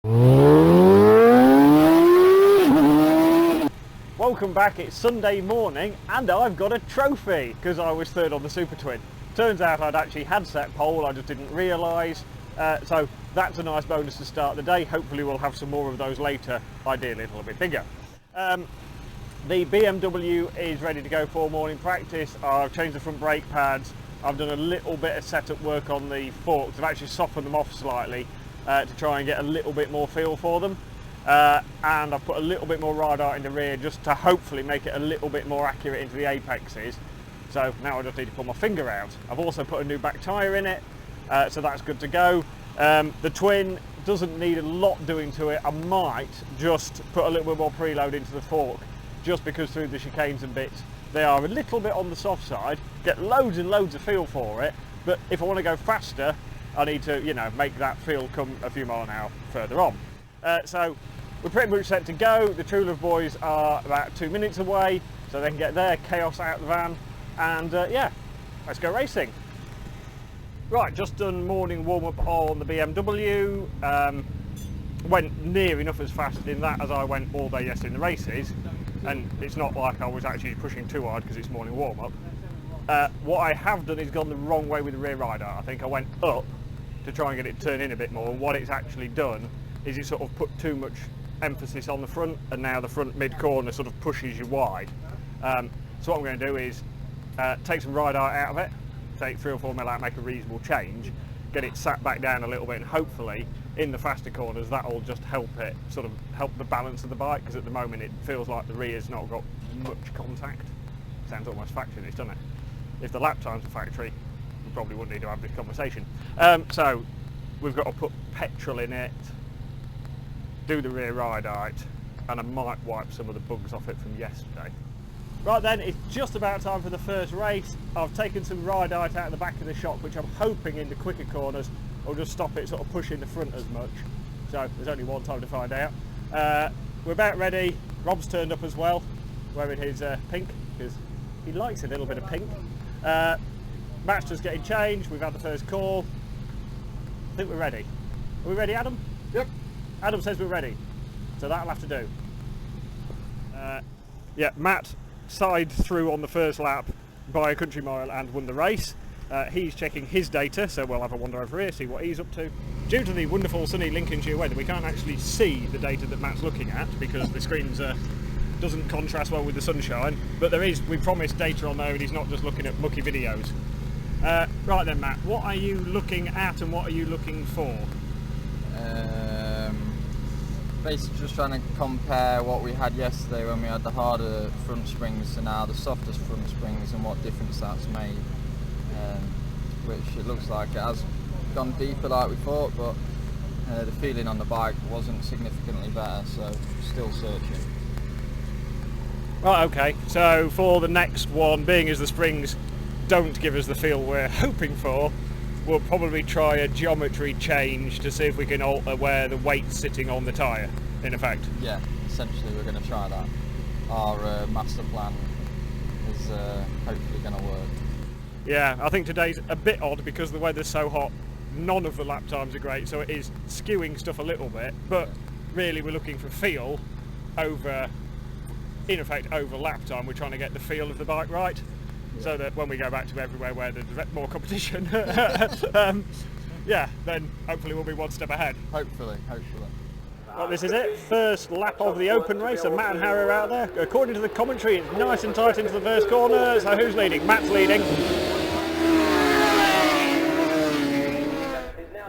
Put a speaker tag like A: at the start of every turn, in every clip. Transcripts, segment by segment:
A: Welcome back, it's Sunday morning and I've got a trophy because I was third on the Super Twin. Turns out I'd actually had set pole, I just didn't realise. So that's a nice bonus to start the day. Hopefully we'll have some more of those later, ideally a little bit bigger. The BMW is ready to go for morning practice. I've changed the front brake pads. I've done a little bit of setup work on the forks. I've actually softened them off slightly to try and get a little bit more feel for them. And I've put a little bit more ride art in the rear just to hopefully make it a little bit more accurate into the apexes. So now I just need to pull my finger out. I've also put a new back tyre in it, so that's good to go. The Twin doesn't need a lot doing to it. I might just put a little bit more preload into the fork, just because through the chicanes and bits they are a little bit on the soft side. Get loads and loads of feel for it, but if I want to go faster I need to, you know, make that feel come a few miles an hour further on. So we're pretty much set to go. The Truelove boys are about 2 minutes away, so they can get their chaos out of the van, and yeah, let's go racing. Right, just done morning warm-up on the BMW. Went near enough as fast in that as I went all day yesterday in the races, and it's not like I was actually pushing too hard because it's morning warm-up. What I have done is gone the wrong way with the rear rider. I think I went up to try and get it to turn in a bit more, and what it's actually done is it sort of put too much emphasis on the front, and now the front mid-corner sort of pushes you wide. So what I'm going to do is take some ride art out of it, take 3 or 4 mil out, make a reasonable change, get it sat back down a little bit, and hopefully in the faster corners that'll just help it, sort of help the balance of the bike, because at the moment it feels like the rear's not got much contact. Sounds almost factory-ish, doesn't it? If the lap time's a factory, we probably wouldn't need to have this conversation. So we've got to put petrol in it, do the rear ride art, and I might wipe some of the bugs off it from yesterday. Right then, it's just about time for the first race. I've taken some ride art out of the back of the shock, which I'm hoping in the quicker corners will just stop it sort of pushing the front as much. So there's only one time to find out. We're about ready. Rob's turned up as well, wearing his pink, because he likes a little bit of pink. Matt's just getting changed. We've had the first call. I think we're ready. Are we ready, Adam?
B: Yep.
A: Adam says we're ready, so that'll have to do. Yeah, Matt side through on the first lap by a country mile and won the race. He's checking his data, so we'll have a wander over here, see what he's up to. Due to the wonderful sunny Lincolnshire weather, we can't actually see the data that Matt's looking at because the screen's doesn't contrast well with the sunshine, but there is, we promised data on there, and he's not just looking at mucky videos. Right then, Matt, what are you looking at and what are you looking for?
B: Basically just trying to compare what we had yesterday when we had the harder front springs to now the softest front springs, and what difference that's made, which it looks like it has gone deeper like we thought, but the feeling on the bike wasn't significantly better, so still searching.
A: Right, okay, so for the next one, being as the springs don't give us the feel we're hoping for, we'll probably try a geometry change to see if we can alter where the weight's sitting on the tyre, in effect.
B: Yeah, essentially we're going to try that. Our master plan is hopefully going to work.
A: Yeah, I think today's a bit odd because the weather's so hot, none of the lap times are great, so it is skewing stuff a little bit, but really we're looking for feel over, in effect, over lap time. We're trying to get the feel of the bike right, so that when we go back to everywhere where there's more competition, yeah, then hopefully we'll be one step ahead.
B: Hopefully.
A: Well, this is it, first lap of the open race, and Matt and Harry are out there. According to the commentary, it's nice and tight into the first corner, so who's leading? Matt's leading.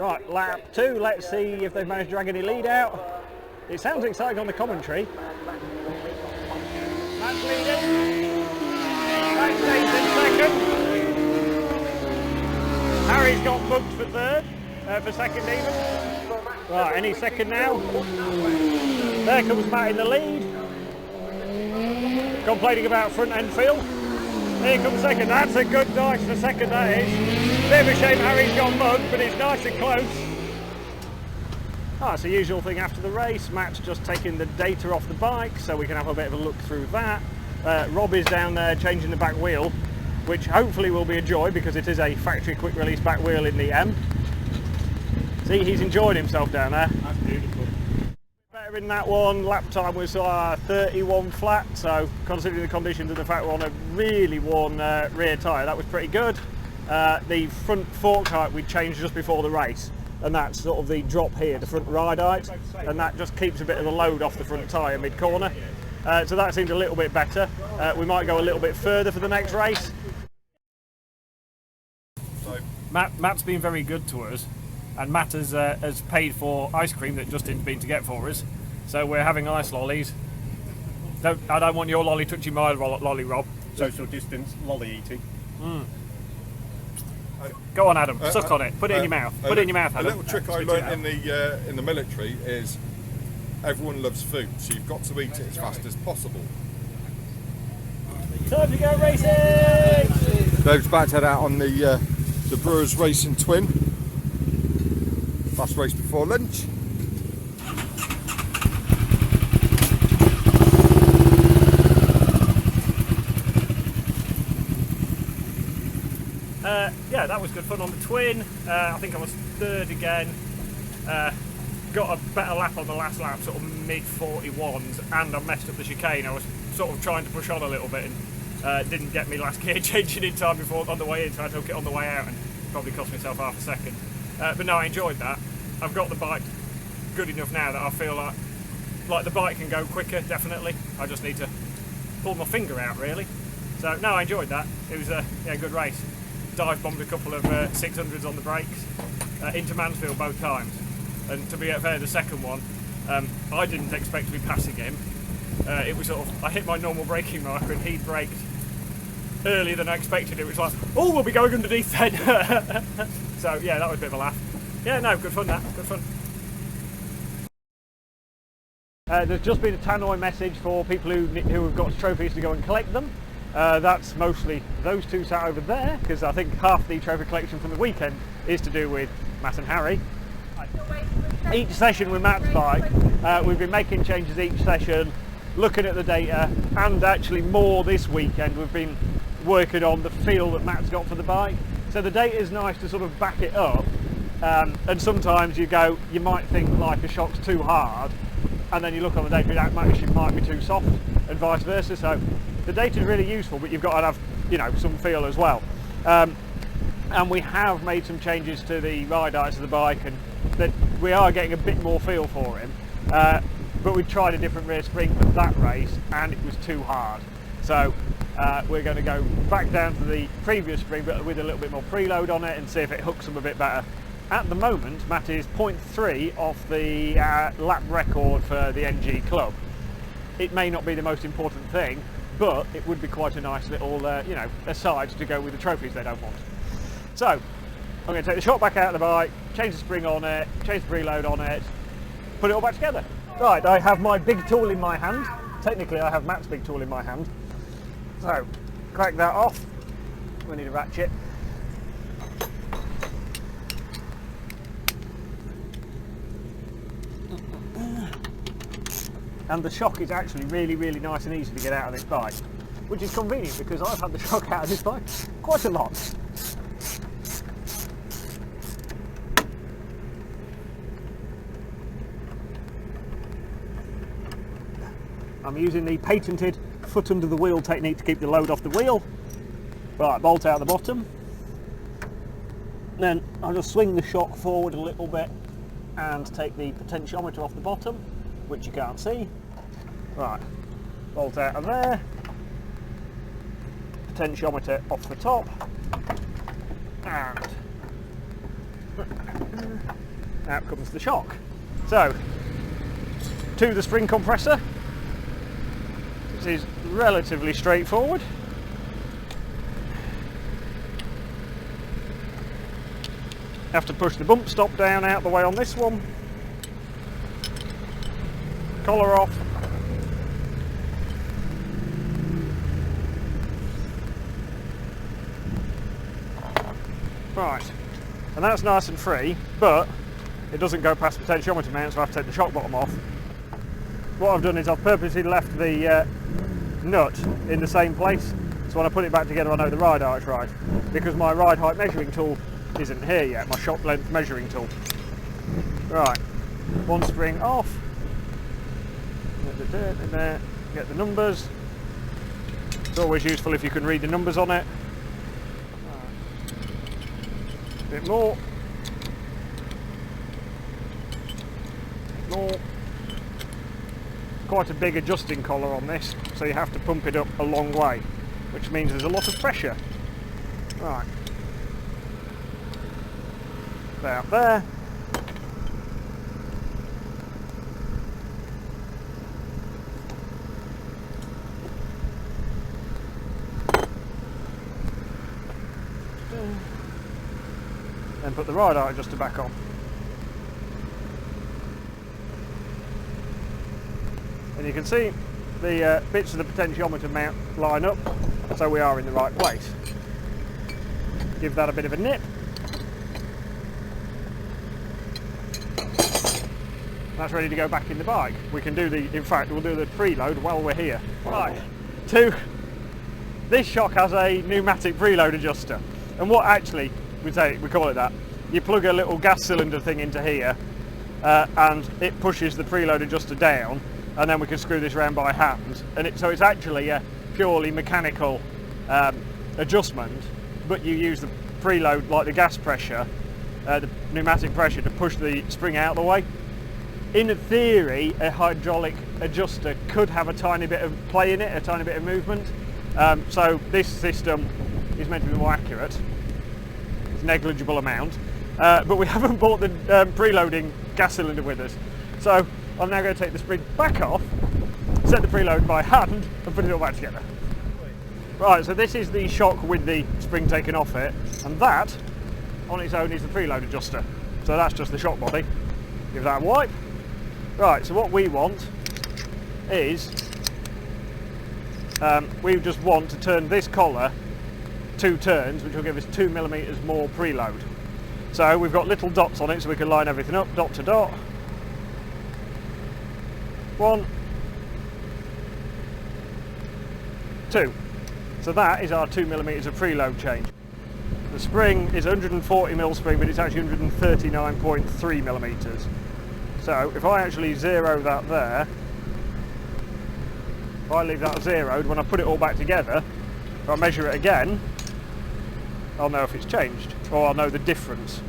A: Right, lap 2, let's see if they've managed to drag any lead out. It sounds exciting on the commentary. Matt's leading. Matt stays in second. Harry's got booked for third, for second even. Right, any second now. There comes Matt in the lead. Complaining about front end feel. Here comes second. That's a good dice for second, that is. Bit of a shame Harry's got mugged, but it's nice and close. Oh, it's the usual thing after the race. Matt's just taking the data off the bike so we can have a bit of a look through that. Rob is down there changing the back wheel, which hopefully will be a joy because it is a factory quick release back wheel in the M. See, he's enjoying himself down there.
C: That's beautiful.
A: better in that one. Lap time was 31 flat, so considering the conditions and the fact we're on a really worn rear tyre, that was pretty good. The front fork height we changed just before the race, and that's sort of the drop here, the front ride height, and that just keeps a bit of the load off the front tyre mid-corner. So that seemed a little bit better. We might go a little bit further for the next race. Matt's been very good to us, and Matt has paid for ice cream that Justin's been to get for us. So we're having ice lollies. I don't want your lolly touching my lolly, Rob.
C: Social distance lolly eating.
A: Go on, Adam. Suck on it. Put it in your mouth. Put it in your mouth, Adam.
D: A little trick I learned in the military is everyone loves food, so you've got to eat it as fast as possible.
A: Time to go racing!
D: Dave's about to head out on the Brewers Racing Twin. Last race before lunch.
A: Yeah, that was good fun on the Twin. I think I was third again. Got a better lap on the last lap, sort of mid 41s, and I messed up the chicane. I was sort of trying to push on a little bit and didn't get me last gear changing in time before on the way in, so I took it on the way out and probably cost myself half a second. But no, I enjoyed that. I've got the bike good enough now that I feel like the bike can go quicker, definitely. I just need to pull my finger out, really. So no, I enjoyed that. It was a good race. Dive bombed a couple of 600s on the brakes into Mansfield both times. And to be fair, the second one, I didn't expect to be passing him. It was sort of, I hit my normal braking marker and he braked earlier than I expected. It was like, oh, we'll be going underneath then. So yeah, that was a bit of a laugh. Yeah, no, good fun that, good fun. There's just been a tannoy message for people who have got trophies to go and collect them. That's mostly those two sat over there, because I think half the trophy collection from the weekend is to do with Matt and Harry. Each session with Matt's bike, we've been making changes each session, looking at the data, and actually more this weekend we've been working on the feel that Matt's got for the bike. So the data is nice to sort of back it up, and sometimes you might think like a shock's too hard, and then you look on the data and actually it might be too soft, and vice versa. So the data is really useful, but you've got to have some feel as well. And we have made some changes to the ride heights of the bike, and that we are getting a bit more feel for him. But we tried a different rear spring for that race, and it was too hard. So we're going to go back down to the previous spring, but with a little bit more preload on it, and see if it hooks him a bit better. At the moment, Matt is 0.3 off the lap record for the NG Club. It may not be the most important thing, but it would be quite a nice little, aside to go with the trophies they don't want. So, I'm going to take the shock back out of the bike, change the spring on it, change the preload on it, put it all back together. Right, I have my big tool in my hand. Technically, I have Matt's big tool in my hand. So, crack that off. We need a ratchet. And the shock is actually really, really nice and easy to get out of this bike, which is convenient because I've had the shock out of this bike quite a lot. I'm using the patented foot under the wheel technique to keep the load off the wheel. Right, bolt out the bottom. Then I'll just swing the shock forward a little bit and take the potentiometer off the bottom, which you can't see. Right, bolt out of there, potentiometer off the top, and out comes the shock. So, to the spring compressor. This is relatively straightforward. Have to push the bump stop down out the way on this one. Collar off. Right, and that's nice and free, but it doesn't go past the potentiometer mount, so I have to take the shock bottom off. What I've done is I've purposely left the nut in the same place, so when I put it back together I know the ride height's right, because my ride height measuring tool isn't here yet, my shock length measuring tool. Right, one spring off, Get the dirt in there, get the numbers. It's always useful if you can read the numbers on it. A bit more. More. Quite a big adjusting collar on this, so you have to pump it up a long way, which means there's a lot of pressure. Right. About there. Then put the ride adjuster back on. And you can see the bits of the potentiometer mount line up, so we are in the right place. Give that a bit of a nip. That's ready to go back in the bike. We can do in fact, we'll do the preload while we're here. Right, this shock has a pneumatic preload adjuster. And what actually, we call it that. You plug a little gas cylinder thing into here, and it pushes the preload adjuster down, and then we can screw this around by hand. And so it's actually a purely mechanical adjustment, but you use the preload, like the gas pressure, the pneumatic pressure, to push the spring out of the way. In theory, a hydraulic adjuster could have a tiny bit of play in it, a tiny bit of movement. So this system is meant to be more accurate. It's a negligible amount, but we haven't bought the preloading gas cylinder with us. So I'm now going to take the spring back off, set the preload by hand, and put it all back together. Right, so this is the shock with the spring taken off it, and that on its own is the preload adjuster. So that's just the shock body. Give that a wipe. Right, so what we want is we just want to turn this collar 2 turns, which will give us 2 millimeters more preload. So we've got little dots on it so we can line everything up, dot to dot. 1, 2. So that is our 2 millimeters of preload change. The spring is 140 mil spring, but it's actually 139.3 millimeters. So if I actually zero that there, if I leave that zeroed, when I put it all back together, if I measure it again, I'll know if it's changed, or I'll know the difference.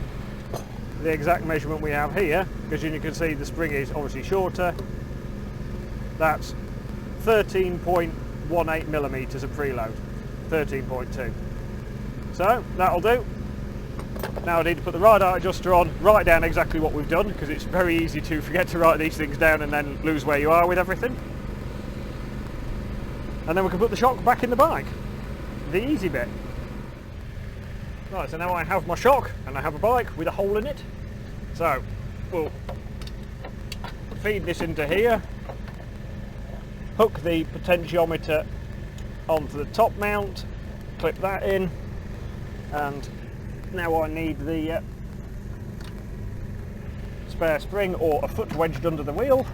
A: The exact measurement we have here, because you can see the spring is obviously shorter, that's 13.18 millimeters of preload, 13.2. So that'll do. Now I need to put the ride height adjuster on, write down exactly what we've done, because it's very easy to forget to write these things down and then lose where you are with everything. And then we can put the shock back in the bike. The easy bit. Right, so now I have my shock and I have a bike with a hole in it. So we'll feed this into here, hook the potentiometer onto the top mount, clip that in, and now I need the spare spring or a foot wedged under the wheel.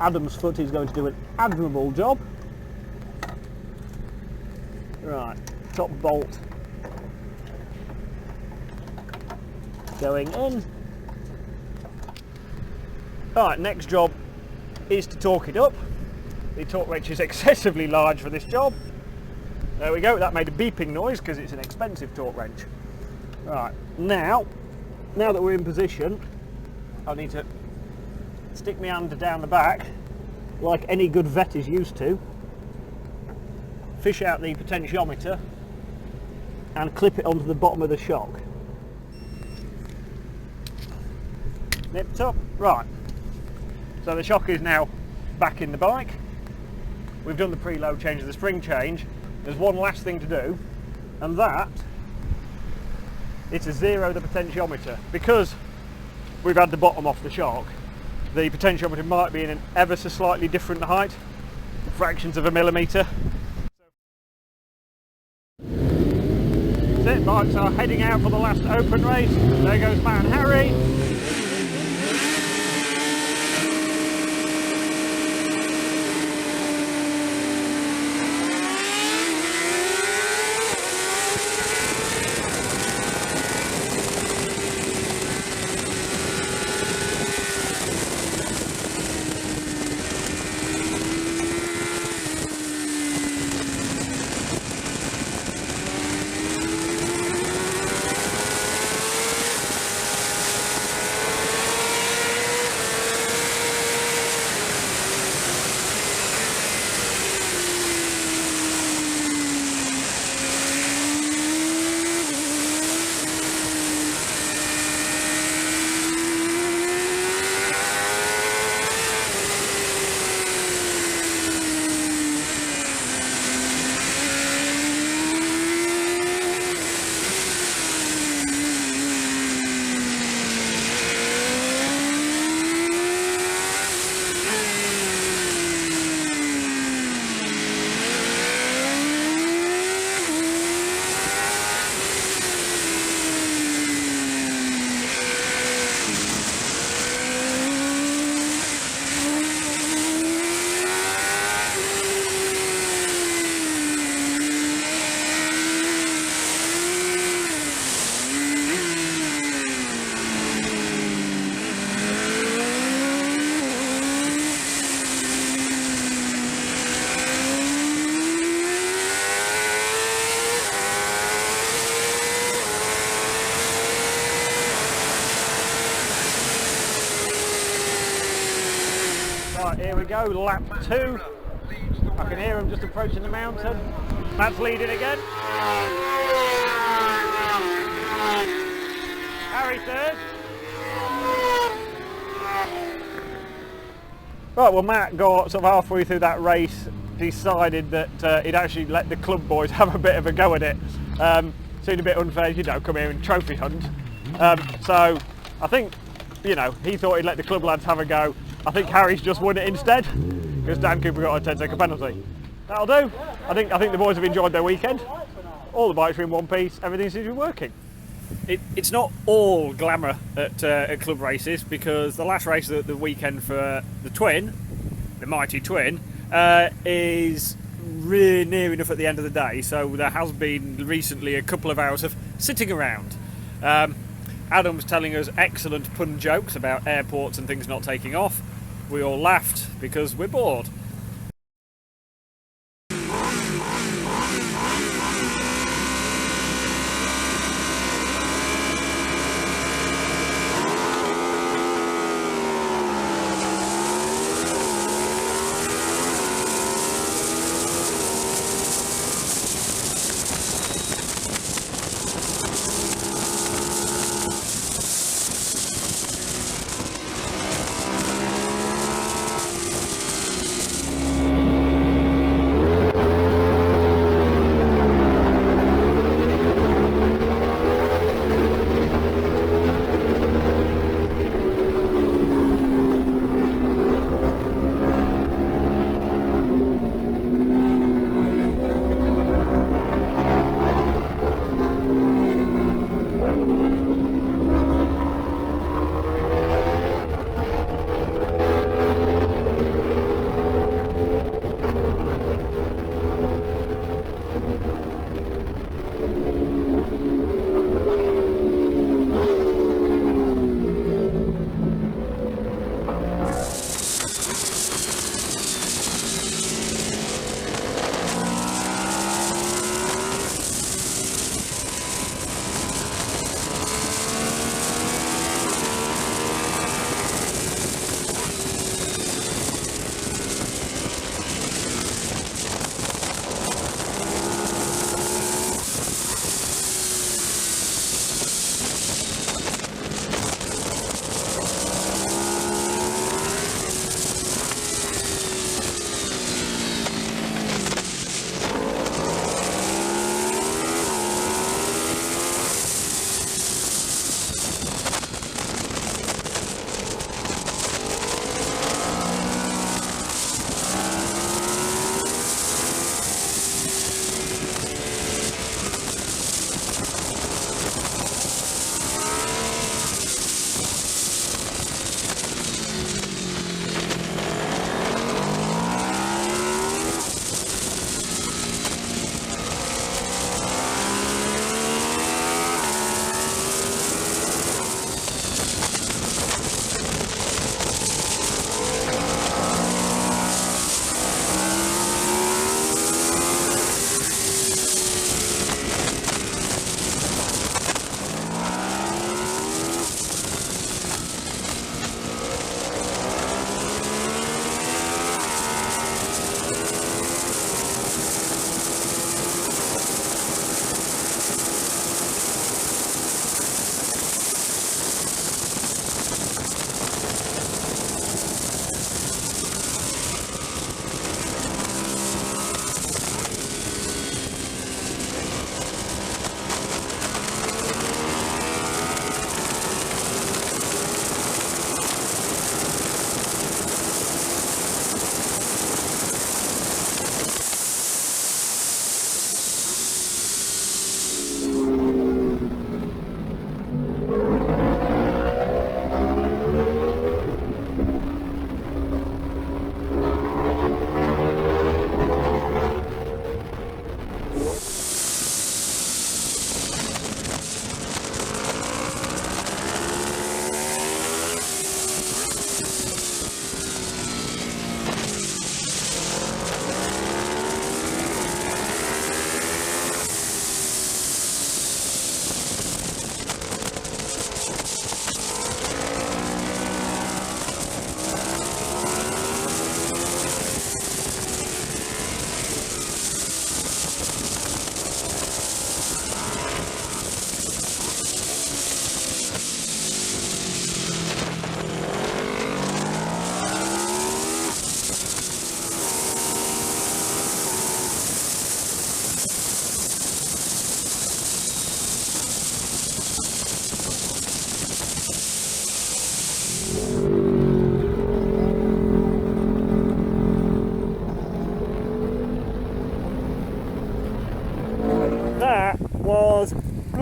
A: Adam's foot is going to do an admirable job. Right, top bolt going in. Alright, next job is to torque it up. The torque wrench is excessively large for this job. There we go, that made a beeping noise because it's an expensive torque wrench. Right, now that we're in position, I need to stick my hand down the back like any good vet is used to, fish out the potentiometer and clip it onto the bottom of the shock. Nipped up. Right, so the shock is now back in the bike. We've done the preload change, the spring change. There's one last thing to do, and that is to zero the potentiometer. Because we've had the bottom off the shock, the potentiometer might be in an ever so slightly different height, fractions of a millimetre. That's it, bikes are heading out for the last open race. There goes Matt and Harry. Right, here we go, lap 2. I can hear him just approaching the mountain. Matt's leading again. Harry third. Right, well Matt got sort of halfway through that race, decided that he'd actually let the club boys have a bit of a go at it. Seemed a bit unfair, you know, come here and trophy hunt. So I think, you know, he thought he'd let the club lads have a go. I think Harry's just won it instead, because Dan Cooper got a 10-second penalty. That'll do. I think the boys have enjoyed their weekend. All the bikes are in one piece, everything seems to be working. It's not all glamour at club races, because the last race of the weekend for the Twin, the mighty Twin, is really near enough at the end of the day, so there has been recently a couple of hours of sitting around. Adam's telling us excellent pun jokes about airports and things not taking off. We all laughed because we're bored.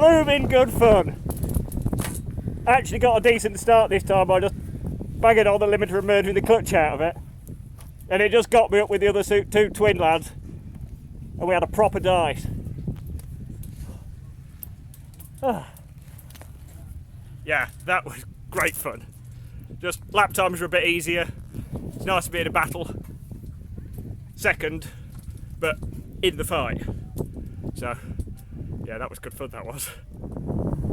A: blooming good fun. Actually got a decent start this time by just banging on the limiter and murdering the clutch out of it. And it just got me up with the other two twin lads. And we had a proper dice. Yeah, that was great fun. Just lap times were a bit easier. It's nice to be in a battle. Second, but in the fight. So, yeah, that was good fun, that was.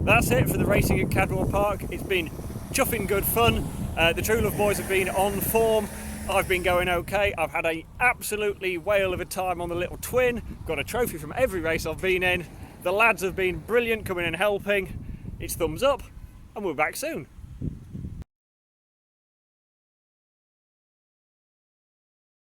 A: That's it for the racing at Cadwell Park. It's been chuffing good fun. The Truelove boys have been on form. I've been going okay. I've had an absolutely whale of a time on the little twin. Got a trophy from every race I've been in. The lads have been brilliant coming and helping. It's thumbs up, and we're back soon.